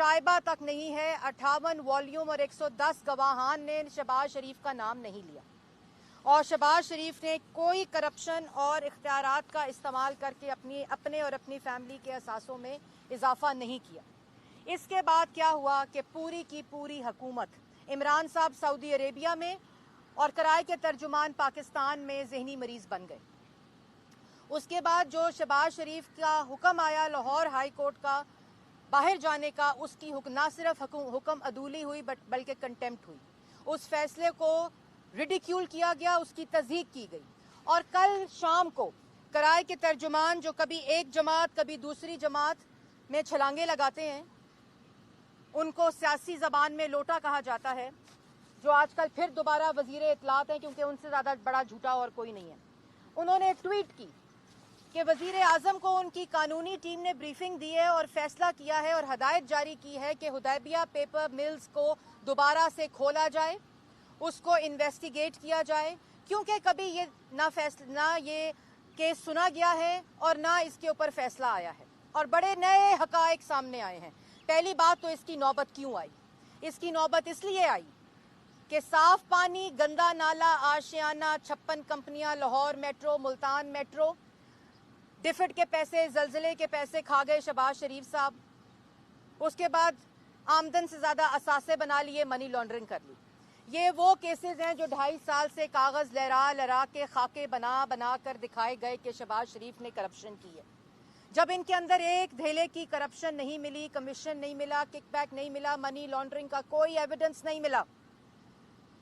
شائبہ تک نہیں ہے, 58 والیوم اور 110 گواہان نے شہباز شریف کا نام نہیں لیا, اور شہباز شریف نے کوئی کرپشن اور اختیارات کا استعمال کر کے اپنے اور اپنی فیملی کے اثاثوں میں اضافہ نہیں کیا. اس کے بعد کیا ہوا کہ پوری کی پوری حکومت عمران صاحب سعودی عربیہ میں اور کرائے کے ترجمان پاکستان میں ذہنی مریض بن گئے. اس کے بعد جو شہباز شریف کا حکم آیا لاہور ہائی کورٹ کا باہر جانے کا, اس کی نہ صرف حکم عدولی ہوئی بلکہ کنٹیمپٹ ہوئی. اس فیصلے کو ریڈیکیول کیا گیا, اس کی تصدیق کی گئی. اور کل شام کو کرائے کے ترجمان جو کبھی ایک جماعت کبھی دوسری جماعت میں چھلانگے لگاتے ہیں, ان کو سیاسی زبان میں لوٹا کہا جاتا ہے, جو آج کل پھر دوبارہ وزیر اطلاعات ہیں کیونکہ ان سے زیادہ بڑا جھوٹا اور کوئی نہیں ہے, انہوں نے ٹویٹ کی کہ وزیر اعظم کو ان کی قانونی ٹیم نے بریفنگ دی ہے اور فیصلہ کیا ہے اور ہدایت جاری کی ہے کہ حدیبیہ پیپر ملز کو دوبارہ سے کھولا جائے, اس کو انویسٹیگیٹ کیا جائے, کیونکہ کبھی یہ نہ یہ کیس سنا گیا ہے اور نہ اس کے اوپر فیصلہ آیا ہے, اور بڑے نئے حقائق سامنے آئے ہیں. پہلی بات تو اس کی نوبت کیوں آئی؟ اس کی نوبت اس لیے آئی کہ صاف پانی, گندا نالا, آشیانہ, 56 کمپنیاں, لاہور میٹرو, ملتان میٹرو, ڈفٹ کے پیسے, زلزلے کے پیسے کھا گئے شہباز شریف صاحب. اس کے بعد آمدن سے زیادہ اثاثے بنا لیے, منی لانڈرنگ کر لی. یہ وہ کیسز ہیں جو 2.5 سال سے کاغذ لہرا کے خاکے بنا کر دکھائے گئے کہ شہباز شریف نے کرپشن کی ہے. جب ان کے اندر ایک دھیلے کی کرپشن نہیں ملی, کمیشن نہیں ملا, کک بیک نہیں ملا, منی لانڈرنگ کا کوئی ایویڈنس نہیں ملا,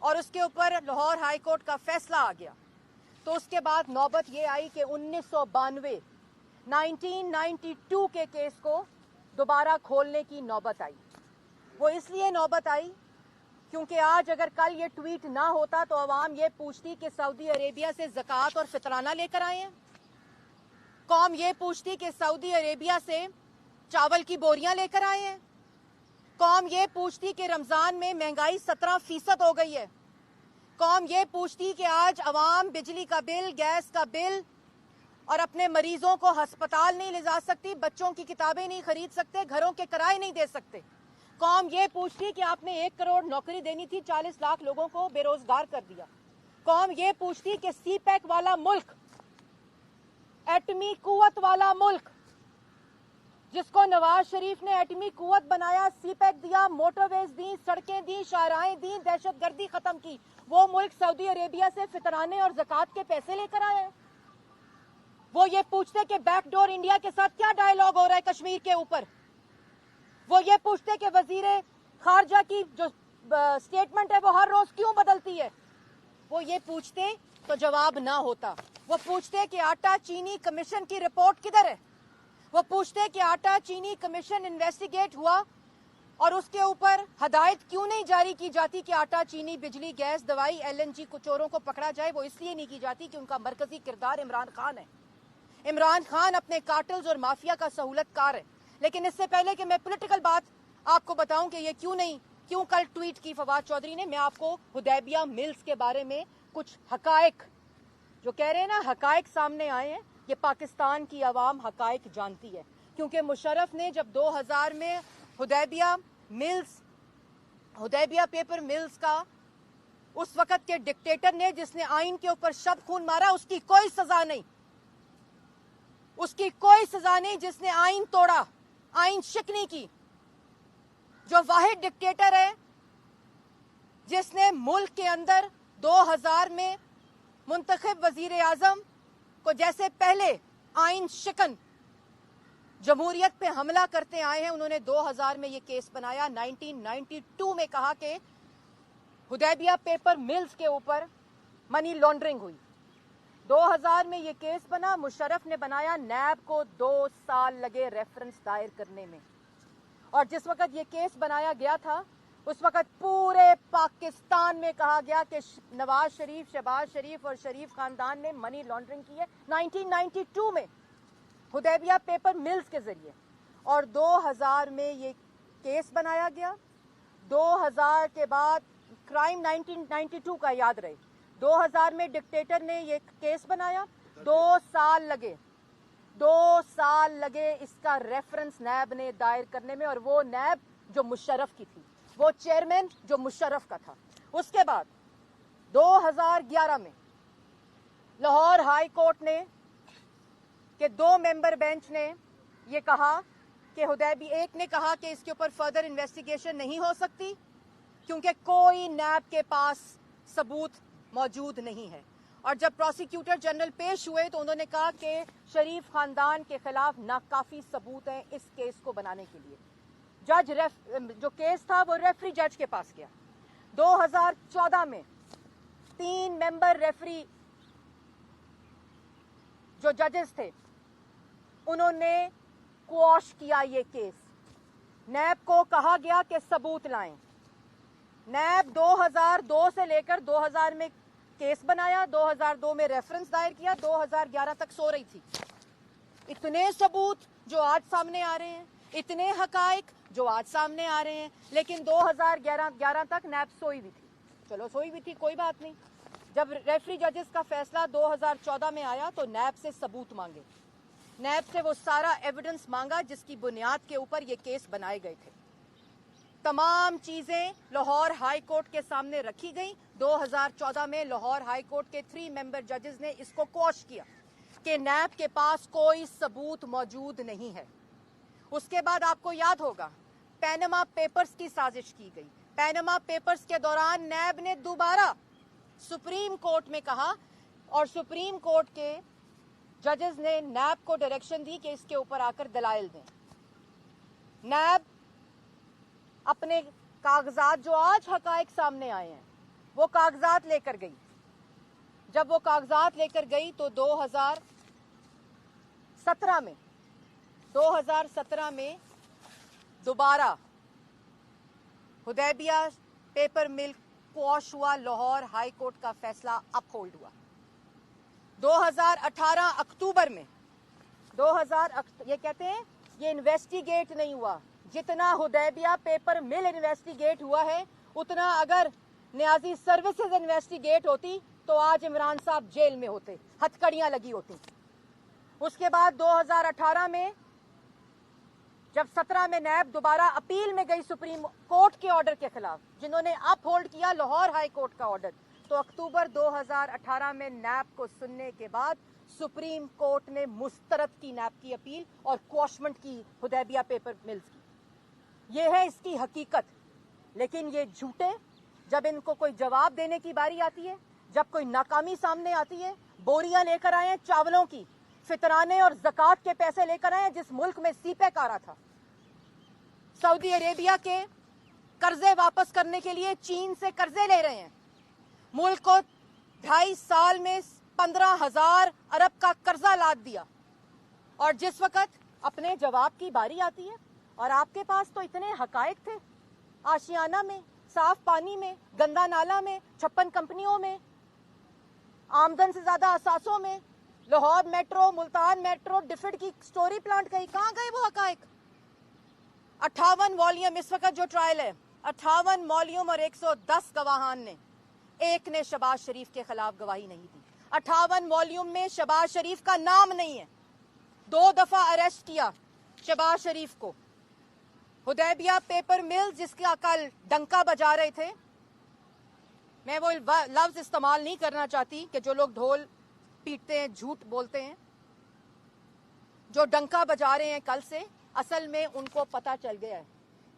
اور اس کے اوپر لاہور ہائی کورٹ کا فیصلہ آ گیا, تو اس کے بعد نوبت یہ آئی کہ 1992 کے کیس کو دوبارہ کھولنے کی نوبت آئی. وہ اس لیے نوبت آئی کیونکہ آج اگر کل یہ ٹویٹ نہ ہوتا تو عوام یہ پوچھتی کہ سعودی عربیہ سے زکوٰۃ اور فطرانہ لے کر آئے ہیں. قوم یہ پوچھتی کہ سعودی عربیہ سے چاول کی بوریاں لے کر آئے ہیں. قوم یہ پوچھتی کہ رمضان میں مہنگائی 17% ہو گئی ہے. قوم یہ پوچھتی کہ آج عوام بجلی کا بل, گیس کا بل اور اپنے مریضوں کو ہسپتال نہیں لے جا سکتی, بچوں کی کتابیں نہیں خرید سکتے, گھروں کے کرائے نہیں دے سکتے. قوم یہ پوچھتی کہ آپ نے 1 کروڑ نوکری دینی تھی, 40 لاکھ لوگوں کو بے روزگار کر دیا. قوم یہ پوچھتی کہ سی پیک والا ملک, ایٹمی قوت والا ملک, جس کو نواز شریف نے ایٹمی قوت بنایا, سی پیک دیا, موٹر ویز دیں, سڑکیں دیں, شاہراہیں دیں, دہشت گردی ختم کی, وہ ملک سعودی عربیہ سے فطرانے اور زکوٰۃ کے پیسے لے کر آئے. وہ یہ پوچھتے کہ بیک ڈور انڈیا کے ساتھ کیا ڈائیلاگ ہو رہا ہے کشمیر کے اوپر. وہ یہ پوچھتے کہ وزیر خارجہ کی جو سٹیٹمنٹ ہے وہ ہر روز کیوں بدلتی ہے. وہ یہ پوچھتے تو جواب نہ ہوتا. وہ پوچھتے کہ آٹا چینی کمیشن کی رپورٹ کدھر ہے. وہ پوچھتے کہ آٹا چینی کمیشن انویسٹیگیٹ ہوا اور اس کے اوپر ہدایت کیوں نہیں جاری کی جاتی کہ آٹا چینی, بجلی, گیس, دوائی, LNG کو چوروں کو پکڑا جائے. وہ اس لیے نہیں کی جاتی کہ ان کا مرکزی کردار عمران خان ہے. عمران خان اپنے کارٹلز اور مافیا کا سہولت کار ہے. لیکن اس سے پہلے کہ میں پولیٹیکل بات آپ کو بتاؤں کہ یہ کیوں کل ٹویٹ کی فواد چودھری نے, میں آپ کو حدیبیہ ملز کے بارے میں کچھ حقائق, جو کہہ رہے ہیں نا حقائق سامنے آئے ہیں, یہ پاکستان کی عوام حقائق جانتی ہے. کیونکہ مشرف نے جب 2000 میں حدیبیہ پیپر ملز کا, اس وقت کے ڈکٹیٹر نے جس نے آئین کے اوپر شب خون مارا, اس کی کوئی سزا نہیں, اس کی کوئی سزا نہیں. جس نے آئین توڑا, آئین شکنی کی, جو واحد ڈکٹیٹر ہے جس نے ملک کے اندر 2000 میں منتخب وزیر اعظم کو جیسے پہلے آئین شکن جمہوریت پہ حملہ کرتے آئے ہیں, انہوں نے 2000 میں یہ کیس بنایا. 1992 میں کہا کہ حدیبیہ پیپر ملز کے اوپر منی لانڈرنگ ہوئی. 2000 میں یہ کیس بنا, مشرف نے بنایا, نیب کو 2 سال لگے ریفرنس دائر کرنے میں. اور جس وقت یہ کیس بنایا گیا تھا اس وقت پورے پاکستان میں کہا گیا کہ نواز شریف, شہباز شریف اور شریف خاندان نے منی لانڈرنگ کی ہے 1992 میں حدیبیہ پیپر ملز کے ذریعے. اور 2000 میں یہ کیس بنایا گیا. 2000 کے بعد کرائم 1992 کا یاد رہے, 2000 میں ڈکٹیٹر نے یہ کیس بنایا, 2 سال لگے اس کا ریفرنس نیب نے دائر کرنے میں. اور وہ نیب جو مشرف کی تھی, وہ چیئرمین جو مشرف کا تھا. اس کے بعد 2011 میں لاہور ہائی کورٹ نے کہ 2 ممبر بینچ نے یہ کہا کہ ایک نے کہا کہ اس کے اوپر فردر انویسٹیگیشن نہیں ہو سکتی کیونکہ کوئی نیب کے پاس ثبوت موجود نہیں ہے. اور جب پروسیکیوٹر جنرل پیش ہوئے تو انہوں نے کہا کہ شریف خاندان کے خلاف ناکافی ثبوت ہیں اس کیس کو بنانے کے لیے. جو کیس تھا وہ ریفری جج کے پاس گیا. 2014 میں 3 ممبر ریفری جو ججز تھے انہوں نے کوش کیا یہ کیس. نیب کو کہا گیا کہ ثبوت لائیں. نیب 2002 سے لے کر 2000 میں کیس بنایا, 2002 میں ریفرنس دائر کیا, 2011 تک سو رہی تھی. اتنے ثبوت جو آج سامنے آ رہے ہیں, اتنے حقائق جو آج سامنے آ رہے ہیں, لیکن 2011 تک نیب سوئی بھی تھی. چلو سوئی بھی تھی, کوئی بات نہیں. جب ریفری ججز کا فیصلہ 2014 میں آیا تو نیب سے ثبوت مانگے. نیب سے وہ سارا ایویڈنس مانگا جس کی بنیاد کے اوپر یہ کیس بنائے گئے تھے. تمام چیزیں لاہور ہائی کورٹ کے سامنے رکھی گئیں. 2014 میں لاہور ہائی کورٹ کے 3 ممبر ججز نے اس کو کوش کیا کہ نیب کے پاس کوئی ثبوت موجود نہیں ہے. اس کے بعد آپ کو یاد ہوگا پینما پیپرز کی سازش کی گئی. پینما پیپرز کے دوران نیب نے دوبارہ سپریم کورٹ میں کہا اور سپریم کورٹ کے ججز نے نیب کو ڈائریکشن دی کہ اس کے اوپر آ کر دلائل دیں. نیب اپنے کاغذات جو آج حقائق سامنے آئے ہیں وہ کاغذات لے کر گئی. جب وہ کاغذات لے کر گئی تو 2017 میں دوبارہ حدیبیہ پیپر مل کوش ہوا. لاہور ہائی کورٹ کا فیصلہ اپ ہولڈ ہوا. 2018 اکتوبر میں یہ کہتے ہیں یہ انویسٹیگیٹ نہیں ہوا. جتنا حدیبیہ پیپر مل انویسٹیگیٹ ہوا ہے اتنا اگر نیازی سروسز انویسٹیگیٹ ہوتی تو آج عمران صاحب جیل میں ہوتے, ہتھکڑیاں لگی ہوتی. اس کے بعد 2018 میں جب 17 میں نیب دوبارہ اپیل میں گئی سپریم کورٹ کے آرڈر کے خلاف جنہوں نے اپ ہولڈ کیا لاہور ہائی کورٹ کا آرڈر, تو اکتوبر 2018 میں نیب کو سننے کے بعد سپریم کورٹ نے مسترد کی نیب کی اپیل اور کوشمنٹ کی حدیبیہ پیپر ملز کی. یہ ہے اس کی حقیقت. لیکن یہ جھوٹے جب ان کو کوئی جواب دینے کی باری آتی ہے, جب کوئی ناکامی سامنے آتی ہے, بوریاں لے کر آئے ہیں چاولوں کی, فطرانے اور زکوٰۃ کے پیسے لے کر آئے ہیں جس ملک میں سی پیک آ رہا تھا. سعودی عربیہ کے قرضے واپس کرنے کے لیے چین سے قرضے لے رہے ہیں. ملک کو 2.5 سال میں 15,000 ارب کا قرضہ لاد دیا. اور جس وقت اپنے جواب کی باری آتی ہے اور آپ کے پاس تو اتنے حقائق تھے, آشیانہ میں, صاف پانی میں, گندا نالا میں, 56 کمپنیوں میں, آمدن سے زیادہ اثاثوں میں, لاہور میٹرو, ملتان میٹرو, ڈفٹ کی سٹوری پلانٹ گئی, کہاں گئے وہ حقائق؟ 58 والیوم اس وقت جو ٹرائل ہے, 58 والیوم اور 110 گواہان نے, ایک نے شہباز شریف کے خلاف گواہی نہیں دی. 58 والیوم میں شہباز شریف کا نام نہیں ہے. 2 دفعہ اریسٹ کیا شہباز شریف کو. حدیبیہ پیپر مل جس کا کل ڈنکا بجا رہے تھے, میں وہ لفظ استعمال نہیں کرنا چاہتی کہ جو لوگ ڈھول پیٹتے ہیں, جھوٹ بولتے ہیں, جو ڈنکا بجا رہے ہیں کل سے, اصل میں ان کو پتہ چل گیا ہے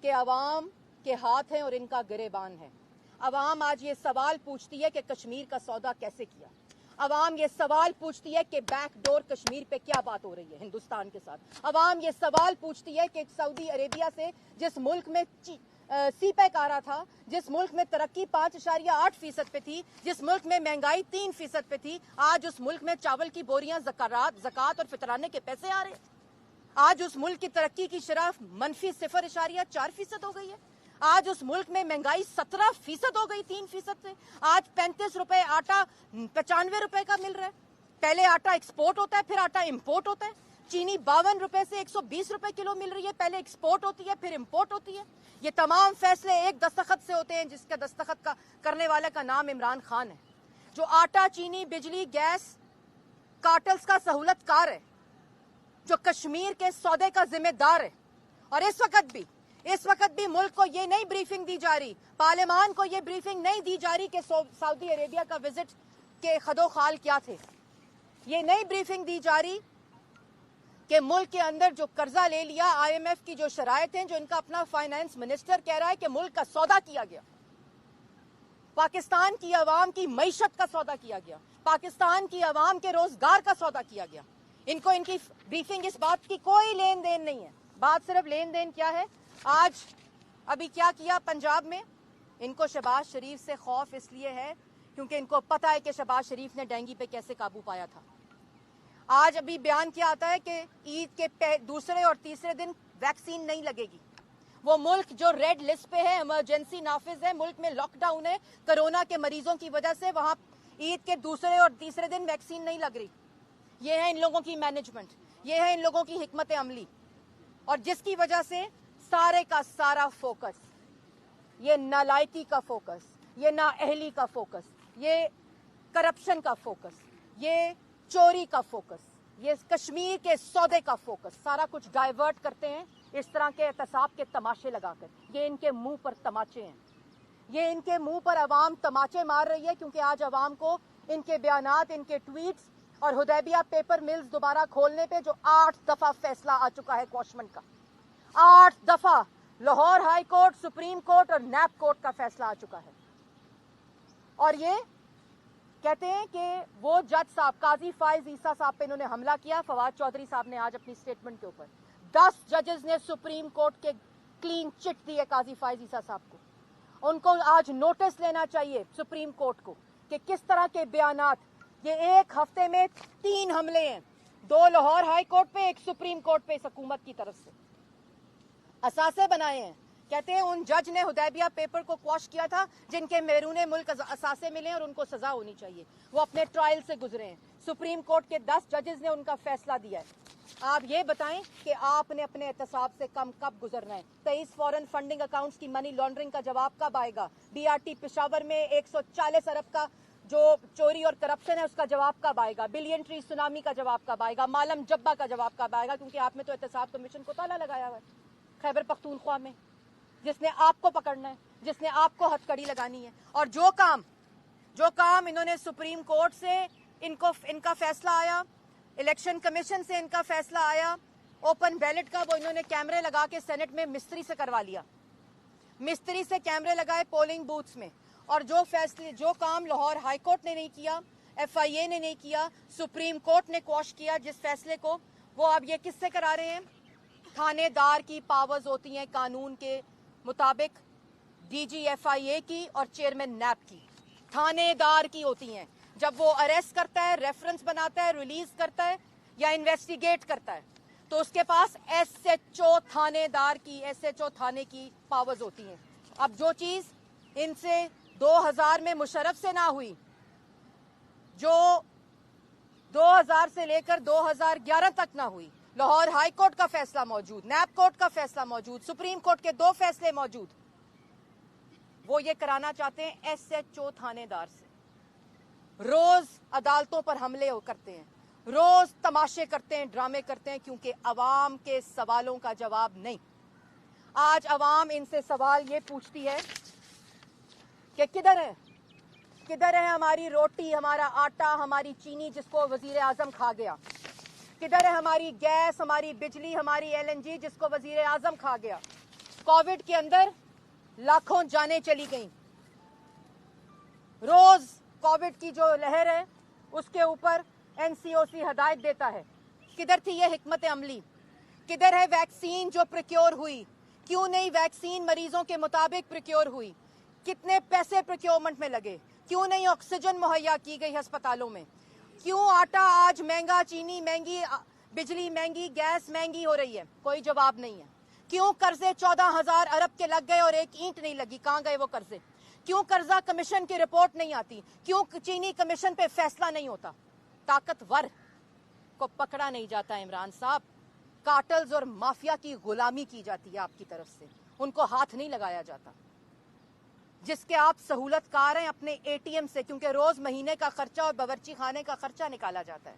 کہ عوام کے ہاتھ ہیں اور ان کا گریبان ہے. عوام آج یہ سوال پوچھتی ہے کہ کشمیر کا سودا کیسے کیا. عوام یہ سوال پوچھتی ہے کہ بیک ڈور کشمیر پہ کیا بات ہو رہی ہے ہندوستان کے ساتھ. عوام یہ سوال پوچھتی ہے کہ سعودی عربیہ سے جس ملک میں سی پیک آ رہا تھا, جس ملک میں ترقی 5.8% پہ تھی, جس ملک میں مہنگائی 3% پہ تھی, آج اس ملک میں چاول کی بوریاں, زکوٰۃ اور فطرانے کے پیسے آ رہے ہیں. آج اس ملک کی ترقی کی شرح -0.4% ہو گئی ہے. آج اس ملک میں مہنگائی 17% ہو گئی 3% سے. آج 35 روپے آٹا 95 روپے کا مل رہا ہے. پہلے آٹا ایکسپورٹ ہوتا ہے, پھر آٹا امپورٹ ہوتا ہے. چینی 52 روپے سے 120 روپے کلو مل رہی ہے, پہلے ایکسپورٹ ہوتی ہے پھر امپورٹ ہوتی ہے. یہ تمام فیصلے ایک دستخط سے ہوتے ہیں جس کا دستخط کرنے والے کا نام عمران خان ہے, جو آٹا, چینی, بجلی, گیس, کارٹلز کا سہولت کار ہے, جو کشمیر کے سودے کا ذمہ دار ہے. اور اس وقت بھی اس وقت بھی ملک کو یہ نہیں بریفنگ دی جا رہی, پارلیمان کو یہ بریفنگ نہیں دی جا رہی کہ سعودی عربیہ کا وزٹ کے خد و خال کیا تھے. یہ نہیں بریفنگ دی جا رہی کہ ملک کے اندر جو قرضہ لے لیا, آئی ایم ایف کی جو شرائط ہیں, جو ان کا اپنا فائنانس منسٹر کہہ رہا ہے کہ ملک کا سودا کیا گیا, پاکستان کی عوام کی معیشت کا سودا کیا گیا, پاکستان کی عوام کے روزگار کا سودا کیا گیا. ان کو ان کی بریفنگ اس بات کی کوئی لین دین نہیں ہے. بات صرف لین دین کیا ہے, آج ابھی کیا کیا پنجاب میں, ان کو شہباز شریف سے خوف اس لیے ہے کیونکہ ان کو پتا ہے کہ شہباز شریف نے ڈینگی پہ کیسے قابو پایا تھا. آج ابھی بیان کیا آتا ہے کہ عید کے دوسرے اور تیسرے دن ویکسین نہیں لگے گی. وہ ملک جو ریڈ لسٹ پہ ہے, ایمرجنسی نافذ ہے, ملک میں لاک ڈاؤن ہے کرونا کے مریضوں کی وجہ سے, وہاں عید کے دوسرے اور تیسرے دن ویکسین نہیں لگ رہی. یہ ہے ان لوگوں کی مینجمنٹ, یہ ہے ان لوگوں کی حکمت عملی, اور جس کی وجہ سے سارے کا سارا فوکس, یہ نالائکی کا فوکس, یہ نااہلی کا فوکس, یہ کرپشن کا فوکس, یہ چوری کا فوکس, یہ کشمیر کے سودے کا فوکس, سارا کچھ ڈائیورٹ کرتے ہیں اس طرح کے احتساب کے تماشے لگا کر. یہ ان کے منہ پر تماچے ہیں, یہ ان کے منہ پر عوام تماچے مار رہی ہے کیونکہ آج عوام کو ان کے بیانات, ان کے ٹویٹس اور حدیبیہ پیپر ملز دوبارہ کھولنے پہ جو 8 دفعہ فیصلہ آ چکا ہے کوشمنٹ کا, 8 دفعہ Lahore high court, supreme court اور نیب کورٹ کا فیصلہ آ چکا ہے. اور یہ کہتے ہیں کہ وہ جج صاحب, قاضی فائز عیسیٰ صاحب پہ انہوں نے حملہ کیا. فواد چودھری صاحب نے آج اپنی سٹیٹمنٹ کے اوپر 10 ججز نے سپریم کورٹ کے کلین چٹ دی ہے قاضی فائز عیسیٰ صاحب کو. ان کو آج نوٹس لینا چاہیے سپریم کورٹ کو کہ کس طرح کے بیانات, یہ ایک ہفتے میں 3 حملے ہیں, 2 لاہور ہائی کورٹ پہ, 1 سپریم کورٹ پہ اس حکومت کی طرف سے. اثاثے بنائے ہیں, کہتے ہیں ان جج نے حدیبیہ پیپر کو کوش کیا تھا جن کے بیرون ملک اثاثے ملے اور ان کو سزا ہونی چاہیے, وہ اپنے ٹرائل سے گزرے ہیں. سپریم کورٹ کے 10 ججز نے ان کا فیصلہ دیا ہے. آپ یہ بتائیں کہ آپ نے اپنے احتساب سے کم کب گزرنا ہے. 23 فورن فنڈنگ اکاؤنٹس کی منی لانڈرنگ کا جواب کب آئے گا. بی آر ٹی پشاور میں 140 ارب کا جو چوری اور کرپشن ہے اس کا جواب کب آئے گا. بلین ٹری سونامی کا جواب کب آئے گا. مالم جبہ کا جواب کب آئے گا, کیونکہ آپ نے تو احتساب کمیشن کو تالا لگایا ہوا ہے خیبر پختونخوا میں, جس نے آپ کو پکڑنا ہے, جس نے آپ کو ہتھ کڑی لگانی ہے. اور جو کام انہوں نے سپریم کورٹ سے ان کا فیصلہ آیا, الیکشن کمیشن سے ان کا فیصلہ آیا اوپن بیلٹ کا, وہ انہوں نے کیمرے لگا کے سینٹ میں مستری سے کروا لیا, مستری سے کیمرے لگائے پولنگ بوتھس میں. اور جو کام لاہور ہائی کورٹ نے نہیں کیا, ایف آئی اے نے نہیں کیا, سپریم کورٹ نے کوش کیا جس فیصلے کو, وہ آپ یہ کس سے کرا رہے ہیں. تھانے دار کی پاورز ہوتی ہیں قانون کے مطابق, ڈی جی ایف آئی اے کی اور چیئرمین نیب کی, تھانے دار کی ہوتی ہیں. جب وہ اریسٹ کرتا ہے, ریفرنس بناتا ہے, ریلیز کرتا ہے یا انویسٹیگیٹ کرتا ہے, تو اس کے پاس ایس ایچ او تھانے دار کی, ایس ایچ او تھانے کی پاورز ہوتی ہیں. اب جو چیز ان سے 2000 میں مشرف سے نہ ہوئی, جو 2000 سے لے کر 2011 تک نہ ہوئی, لاہور ہائی کورٹ کا فیصلہ موجود, نیب کورٹ کا فیصلہ موجود, سپریم کورٹ کے 2 فیصلے موجود, وہ یہ کرانا چاہتے ہیں ایس ایچ او تھانے دار سے. روز عدالتوں پر حملے کرتے ہیں, روز تماشے کرتے ہیں, ڈرامے کرتے ہیں, کیونکہ عوام کے سوالوں کا جواب نہیں. آج عوام ان سے سوال یہ پوچھتی ہے کہ کدھر ہے ہماری روٹی, ہمارا آٹا, ہماری چینی جس کو وزیر اعظم کھا گیا. کدھر ہے ہماری گیس, ہماری بجلی, ہماری ایل این جی جس کو وزیر اعظم کھا گیا. کووڈ کے اندر لاکھوں جانیں چلی گئیں. روز کووڈ کی جو لہر ہے اس کے اوپر این سی او سی ہدایت دیتا ہے. کدھر تھی یہ حکمت عملی, کدھر ہے ویکسین جو پروکیور ہوئی, کیوں نہیں ویکسین مریضوں کے مطابق پروکیور ہوئی, کتنے پیسے پروکیورمنٹ میں لگے, کیوں نہیں آکسیجن مہیا کی گئی ہسپتالوں میں, کیوں آٹا آج مہنگا, چینی مہنگی, بجلی مہنگی, گیس مہنگی ہو رہی ہے, کوئی جواب نہیں ہے. کیوں قرضے 14,000 ارب کے لگ گئے اور ایک اینٹ نہیں لگی, کہاں گئے وہ قرضے. کیوں قرضہ کمیشن کی رپورٹ نہیں آتی, کیوں چینی کمیشن پہ فیصلہ نہیں ہوتا. طاقتور کو پکڑا نہیں جاتا عمران صاحب, کارٹلز اور مافیا کی غلامی کی جاتی ہے آپ کی طرف سے, ان کو ہاتھ نہیں لگایا جاتا. جس کے آپ سہولت کار ہیں اپنے اے ٹی ایم سے, کیونکہ روز مہینے کا خرچہ اور باورچی خانے کا خرچہ نکالا جاتا ہے,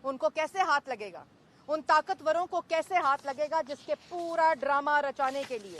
ان کو کیسے ہاتھ لگے گا, ان طاقتوروں کو کیسے ہاتھ لگے گا جس کے پورا ڈرامہ رچانے کے لیے